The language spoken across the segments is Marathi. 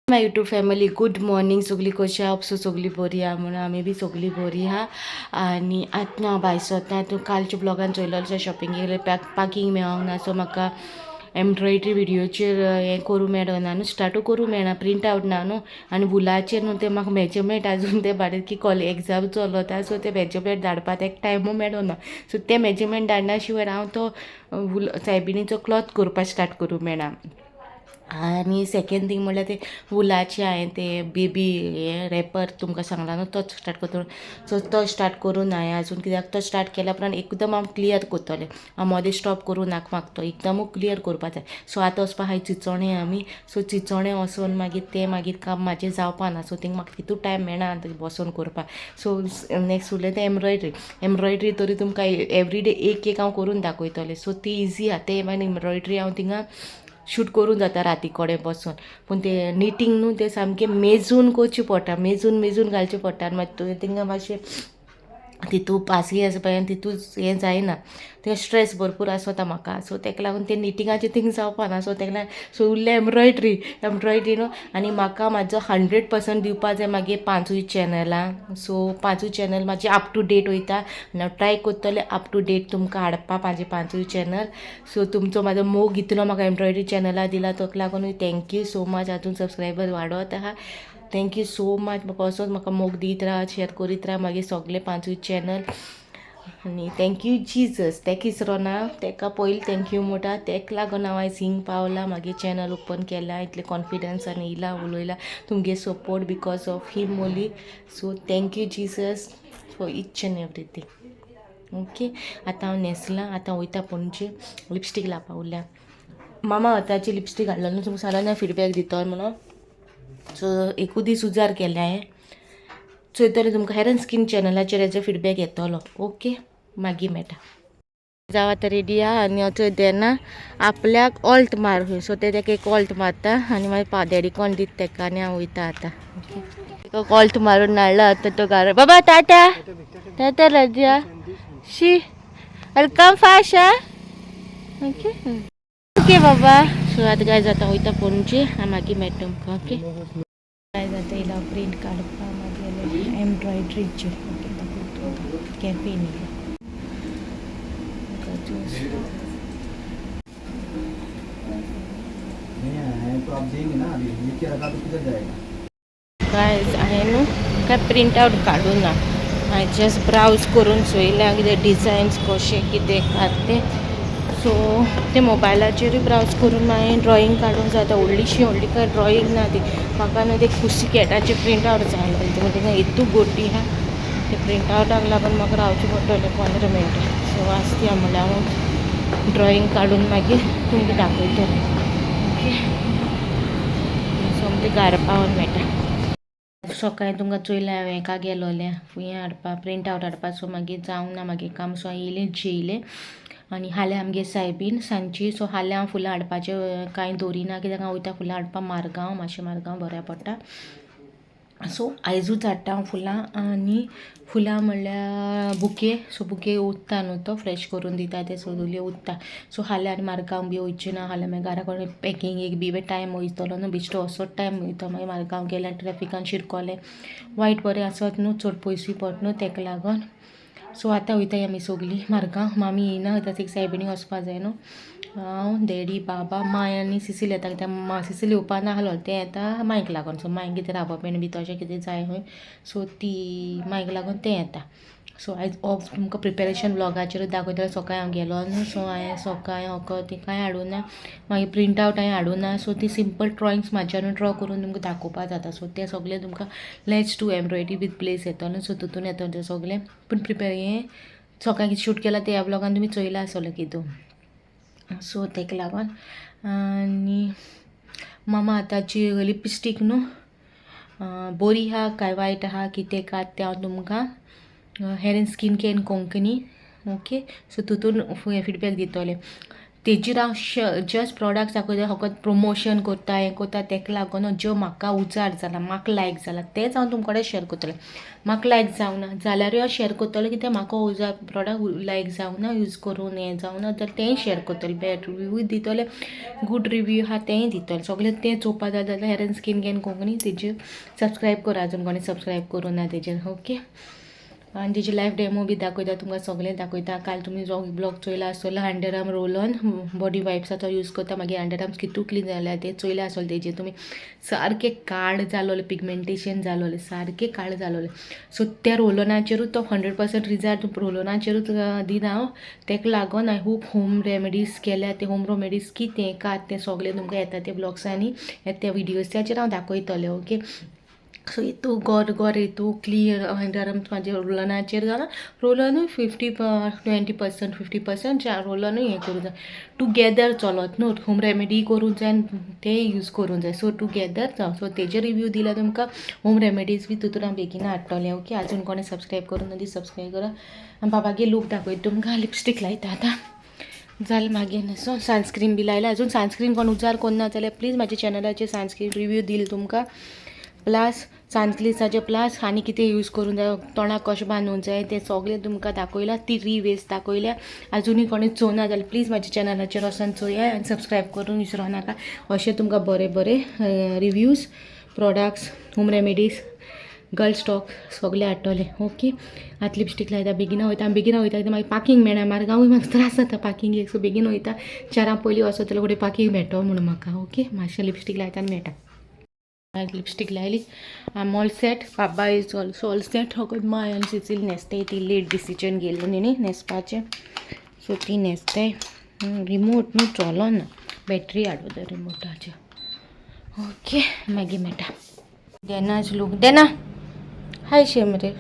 माय यूट्यूब फॅमिली गुड मॉर्निंग. सगळी कशी आहा? सो सगळी बरी आहा म्हणून आमी बी सगळी बरी आहा. आनी आतां हांव भायर सरता. तूं कालच्या ब्लॉगान चोयलेलें शॉपिंग गेले पॅकिंग मेळोंक ना. सो म्हाका एम्ब्रॉयडरी विडियोचेर हें करूं मेळना न्हू, स्टार्टू करूं मेळना, प्रिंट आवट ना न्हू. आनी वुलाचेर न्हू ते म्हाका मेजरमेंट आजून ते बारीक की एग्जाम चलता. सो ते मेजरमेंट धाडपाक एक टायमू मेळना. सो ते मेजरमेंट धाडना शिवाय हांव तो सायबिणीचो क्लॉथ करपाक स्टार्ट करूं मेळना. आनी सेकेंड थींग म्हणल्यार ते वुलाचे हांवें ते बेबी हे रॅपर तुमकां सांगला न्हू, तोच स्टार्ट करतलो. सो तो स्टार्ट करून हांवें आजून, कित्याक तो स्टार्ट केल्या उपरांत एकदम हांव क्लियर करतलें. हांव मोदें स्टॉप करूं नाका, म्हाका तो एकदमूच क्लियर करपाक जाय. सो आतां वचपा आहाय चिंचोणे आमी. सो चिंचोणे वचोन मागीर काम म्हाजें जावपा ना. सो थिंग म्हाका तितू टायम मेळना बसोन करपाक. सो नेक्स्ट उरलें तें एम्ब्रॉयडरी तरी तुमकां एवरीडे एक हांव करून दाखयतलें. सो ती इजी आहा. ते मागीर एम्ब्रॉयडरी हांव थिंगा शूट करून जाता राती कोडे बसून. पूण ते निटींग न्हू ते सामकें मेजून करचें पडटा, मेजून घालचें पडटा. आनी मागीर थिंगा मातशें तितू पासय आसा पळय, आनी तितू हें जायना. ते स्ट्रेस भरपूर आसता म्हाका. सो तेका लागून ते निटिंगाचे थिंग जावपा ना. सो तेका लागून सो उरलें एम्ब्रॉयडरी न्हू. आनी म्हाका म्हाजो 100% दिवपा जाय मागीर 5 चॅनलां. सो 5 चॅनल म्हाजे अप टू डेट वयता. आनी हांव ट्राय करतलें अप टू डेट तुमकां हाडपा म्हाजे 5 चॅनल. सो तुमचो म्हाजो मोग इतलो म्हाका एम्ब्रॉयडरी चॅनला दिला, ताका लागून थँक्यू सो मच. आजून सबस्क्रायबर वाडत आहा. Thank you so much. म्हाका असोच म्हाका मोग दीत राहा, शेअर करीत राहा मागीर सगळे 5 चॅनल. आनी थँक्यू जिजस. तेका इसरोना, तेका पयलीं थँक्यू म्हणटा. तेका लागून हांव आयज हिंग पावलां, मागीर चॅनल ओपन केला, इतले कॉन्फिडन्सान येयला, उलयला. तुमगे support because of him only. So thank you Jesus for each end everything. Okay, आतां हांव न्हेसलां. आतां वयता पणजे लिपस्टीक लावपा उरल्या. मामा अर्थाची लिपस्टीक हाडलो न्हू, तुमकां सांगलें ना फीडबॅक दितो म्हणून. सो एकूच दीस उजार केलें हांवें. चोयतलें तुमकां हेर एंड स्कीन चॅनलाचेर हेजो फीडबॅक येतलो. ओके, मागीर मेळटा. जावं आतां रेडी आहा. आनी हांव चोय तेन्ना आपल्याक ऑल्ट मार खंय. सो ते तेका एक ऑल्ट मारता आनी मागीर देडीकोण दिता तेका. आनी हांव वयता आतां. ओके, ऑल्ट मारून हाडला आतां तो घरा. बाबा टाटा टाटा राजा शी वेलकम फास्ट हा. ओके ओके बाबा. सो आतां काय जाता वयता पणजे आनी मागीर मेळटा तुमकां. ओके, काय जाता येयला प्रिंट काडपा मागीर एम्ब्रॉयडरीचेर. ओके, कॅफेन येयला. काय हांवें न्हू काय प्रिंट आवट काडूं ना. हांवें जस्ट ब्रावज करून चोयल्या कितें डिझायन्स कशें कितें तें. सो ते मोबायलाचेरूय ब्रावज करून हांवें ड्रॉईंग काडूंक जाता. व्हडलीशी काय ड्रॉईंग ना ती म्हाका न्हू. ते कुशी कॅटाचे प्रिंट आवट जाय आसलें. थिंगा येतू गोटी आहा. ते प्रिंट आवटाक लागून म्हाका रावचें पडटलें 15 मिनटां. सो वाचया म्हणल्यार हांव ड्रॉईंग काडून मागीर तुमकां दाखयतलें. ओके, सो ते घरा पावोन मेळटा. सकाळीं तुमकां चोयलें हांवें हेका गेलोलें हें हाडपा प्रिंट आवट हाडपा. सो मागीर जावंक ना मागीर काम. सो हांव येयलें जेयलें आनी हाल्यां आमगे सायबीन सांजची. सो हाल्यां हांव फुलां हाडपाचें कांय दवरिना, कित्याक हांव वयता फुलां हाडपा मारगांव. मातशें मारगांव बऱ्या पडटा. सो आयजूच हाडटा हांव फुलां. आनी फुलां म्हणल्यार बुके. सो बुके उत्ता न्हू, तो फ्रेश करून दिता ते सगळे उत्ता. सो हाल्यां आनी मारगांव बी वयचें ना. हाल्यां मागीर घरा कडेन पॅकिंगेक बी टायम वयतलो न्हू. बिश्टो असोच टायम वयता. मागीर मारगांव गेल्यार ट्रॅफिकान शिरकोलें वायट बरें आसत न्हू, चड पयसूय पड न्हू, तेका लागोन. सो आतां वयताय आमी सगळीं मारगांव. मामी येयना, आतां सायबिणी वचपा जाय न्हू. हांव डॅडी बाबा माय आनी सिसील येता. कित्याक सिसील येवपा ना आहलो, तें येता मांयक लागोन. सो मांयक कितें राबपेण बी तशें कितें जाय खंय. सो ती मांयक लागोन तें येता. सो आयज ऑफ तुमकां प्रिपेरेशन व्लॉगाचेरूच दाखयतलें. सकाळीं हांव गेलो न्हू. सो हांवें सकाळीं ती कांय हाडूं ना. मागीर प्रिंट आवट हांवें हाडूं ना. सो ती सिंपल ड्रॉइंग्स म्हाज्यानूच ड्रॉ करून तुमकां दाखोवपा जाता. सो तें सगळें तुमकां let's do embroidery with place येतलें. सो तितून येतलें तें सगळें. पूण हें सकाळीं कितें शूट केलां ते ह्या व्लॉगान तुमी चोयलां आसतलें कितू. सो तेका लागोन. आनी मामा आतांची लिपस्टीक न्हू बरी आहा काय वायट आहा कितें कात तें हांव तुमकां hair and skin care Konkani. Okay, so तितून फीडबॅक दितलें. तेजेर हांव जस्ट प्रॉडक्ट्स दाखयता फकत प्रमोशन कोत्ता हें कोत्ता तेका लागून ज्यो म्हाका उजार जाला म्हाका लायक जाला तेच हांव तुमचे कडेन शेअर कोत्तलें. म्हाका लायक जावना जाल्यारूय हांव शेअर कोत्तलें कित्याक म्हाका उजार प्रॉडक्ट लायक जावना यूज करून हें जावना जाल्यार तेंय शेअर कोत्तलें. बॅड रिव्यूय दितलें, गूड रिव्यू आहा तेंय दितलें. सगळें तें चोवपा जाय जाल्यार हेर एंड स्कीन केअर कोंकणी तेजेर सबस्क्रायब करा अजून कोणी सबस्क्रायब करूं ना तेजेर. ओके आनी तेजी लायफ डेमो बी दाखयता तुमकां सगळें दाखयता. काल तुमी जो ब्लॉग चोयला आसतलो under arm roll on body वायप्साचो यूज करता मागीर अंडर आर्म्स कितू क्लीन जाल्या ते चोयलें आसतलें. तेजेर तुमी सारकें काळ जालोलें पिगमेंटेशन जालोलें सारकें काळ जालोलें. सो त्या रोलॉनाचेरूच तो 100% रिजल्ट रोलॉनाचेरूच दिना हांव. तेका लागून हांवें खूब होम रेमेडीज केल्या. ते होम रेमेडीज कितें कात तें सगळें तुमकां येता ते ब्लॉग्सांनी त्या विडियोसाचेर हांव दाखयतलें. ओके सो हितू गोर हितू क्लियर अंडर आर्म्स म्हाजे रोलनाचेर जालां. रोलनूय 20% 50% रोलनूय हें करूं जाय. टुगेदर चलत न्हू होम रेमेडी करूं जाय आनी ते यूज करूं जाय. सो टुगेदर जावं. सो तेजे रिव्यू दिला तुमकां होम रेमेडीज बी तितूर हांव बेगीना हाडटलें. ओके आजून कोणें सबस्क्रायब करूं ना ती सबस्क्रायब करा. आनी बाबागे लूक दाखयता तुमकां. लिपस्टीक लायता आतां जालें मागीर सो सनस्क्रीन बी लायला. अजून सनस्क्रीन कोण उजार कोन्ना जाल्यार प्लीज म्हाज्या चॅनलाचेर सनस्क्रीन रिव्यू दिल तुमकां. प्लस सनस्क्रीन्साचे प्लस आनी कितें यूज करूं जाय तोंडाक कशें बांदूंक जाय तें सगळें तुमकां दाखयलां. 3 वेज दाखयल्या. आजुनूय कोणें चोवना जाल्यार प्लीज म्हाज्या चॅनलाचेर वचून चोया आनी सबस्क्रायब करून विसरो नाका. अशें तुमकां बरें बरें reviews products home remedies girls talk सगळें हाडटलें. ओके आतां लिपस्टीक लायता बेगीना वयता. बेगीना वयता कित्याक मागीर पार्किंग मेळना मार्गांवूय म्हाका त्रास जाता पार्किंगेक. सो बेगीन वयता 4 पयलीं वचत जाल्यार फुडें पार्किंग मेळटो म्हणून म्हाका. ओके मातशें लिपस्टीक लायता आनी मेळटा. लिपस्टिक लायली. I all set. बाबा इज ऑल्सो ऑल सेट. फकत माय आनी सिसील न्हेसताय. ती लेट डिसिजन घेयल्लो न्ही न्हेसपाचें. सो ती न्हेसताय. रिमोट न्हू चलोना बॅटरी हाडूं जाय रिमोटाचेर. ओके मागीर मेळटा. देनाज लूक देना हाय शेमरे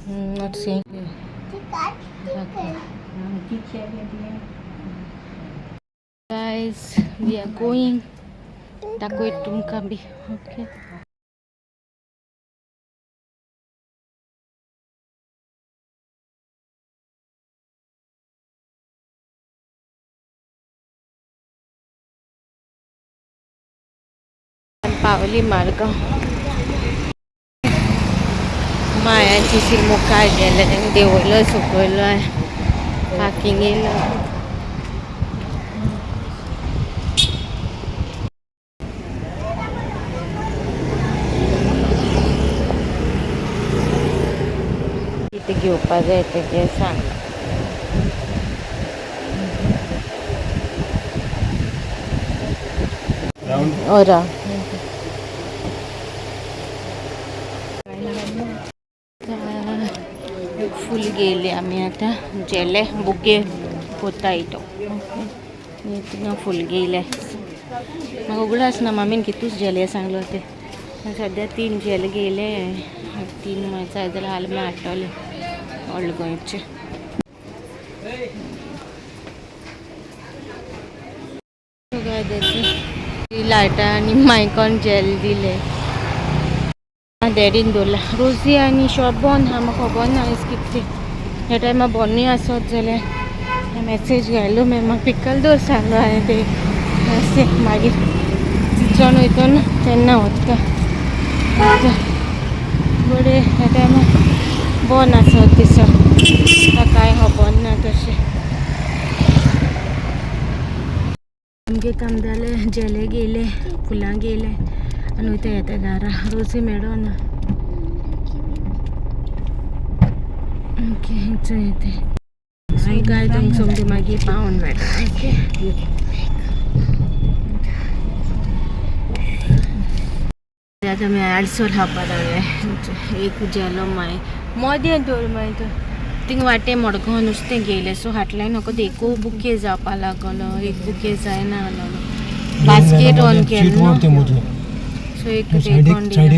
not saying guys we are going दाखवत तुमकां बी. ओके पावली मार्गांव. मायांची सी मुखार गेलें देंवयलो सकयलो पार्किंग येयलो. कितें घेवपा जाय तेजें सांग. ओरा फूल गेले आमी आतां जेले बुके कोता इतो. थिंगा फूल गेले म्हाका उगडास ना मामीन कितूच जेले सांगलो ते सद्या 3 जेले गेले. 3 जाय जाल्यार आलमे हाडटले ओल्ड गोंयचे. लायटा आनी मायकॉन जेल दिले. डॅडीन दवरला. रोजी आनी शॉप बंद आहा म्हाका खबर ना आयज कितें. ह्या टायमार बंदूय आसत जाल्यार मॅसेज घायलो म्हाका पिकल दवर सांगलो हांवें ते अशें मागीर चण वयता न्हू तेन्ना वता. बरें ह्या टायमार बंद आसत दिसता कांय खबर ना तशें. आमगे काम जालें जेले गेले फुलां गेले आनी वयता येता घरा. रोजी मेळना. ओके येते सो गाय तुमकां समजे मागीर पावून मेळटा. ओके आतां आमी आडसर खावपा लागले. एक जेलो माय मदें दवर मागीर थिंग वाटे मडगांव नुस्तें गेलें सो हाटलें नको देखो बुके जावपा लागलो. एक बुके जायना जालो बास्केट ऑन केलो सो एक देखून दिलो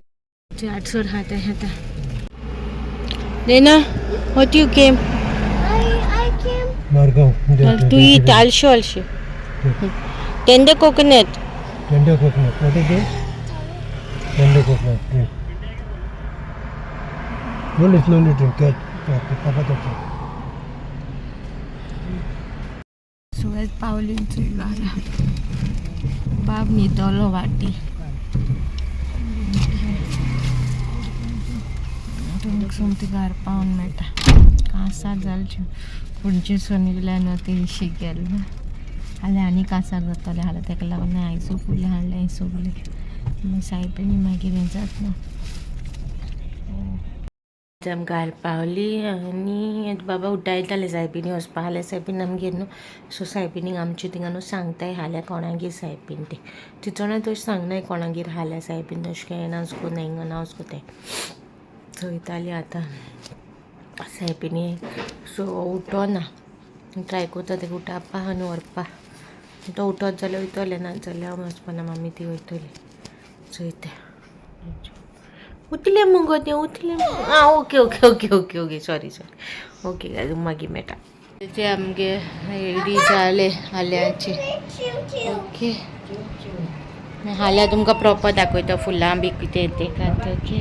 800 खाता खाता. देना what you came? I came Margaon to eat also. Tender coconut. Tender coconut. What is this? Tender coconut. Slowly drink. Papa touch. So पावलींची गारा बाब न्हिदलो वाटी तुमची गार पावन मेळटा कांसार जालच्यो फुडचे सोनिगल्यान ते शिकेल हाल्या आनी कांसार जाताले हाल्या तेका लागून आयजो फुलां हाडलें सगळें सायबीणी मागीर हें जात ना आम घाल पावली आनी बाबा उड्डायताले सायबीणी वचपा हाल्या सायबीण आमगेर न्हू सो सायबीणीक आमचे थिंगा न्हू सांगताय हाल्या कोणागेर सायबीण ते तिचोणय तशें सांगनाय कोणागेर हाल्या सायबीण तशें काय अनावंस कोन्नाय हिंगा अनावंस कोताय चोयताली आतां सायबीणी सो उठोना ट्राय कोता तेका उठावपा आनी व्हरपा तो उठत जाल्यार वयतले ना जाल्यार हांव वचपाना मम्मी ती वयतली चोयता उठले मुगो ते उठले आं okay okay okay okay okay sorry okay मागीर मेळटा ते आमगे रेडी जाले हाल्याचे ओके हाल्या तुमकां प्रॉपर दाखयता फुलां बी कितें तें खात ओके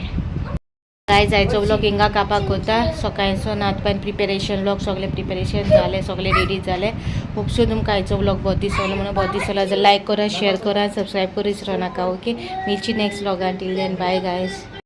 काय जायचो व्लॉग हिंगा कापाक कोता सकाळचो नातपान प्रिपेरेशन व्लॉग सगळें प्रिपेरेशन जालें सगळें रेडी जालें होपसो तुमकां आयचो व्लॉग बहुत दिसलो म्हणून बहुत दिसलो जाल्यार लायक करा शेअर करा सबस्क्रायब करूच नाका ओके मेळची नेक्स्ट व्लॉगान टील देन बाय गायज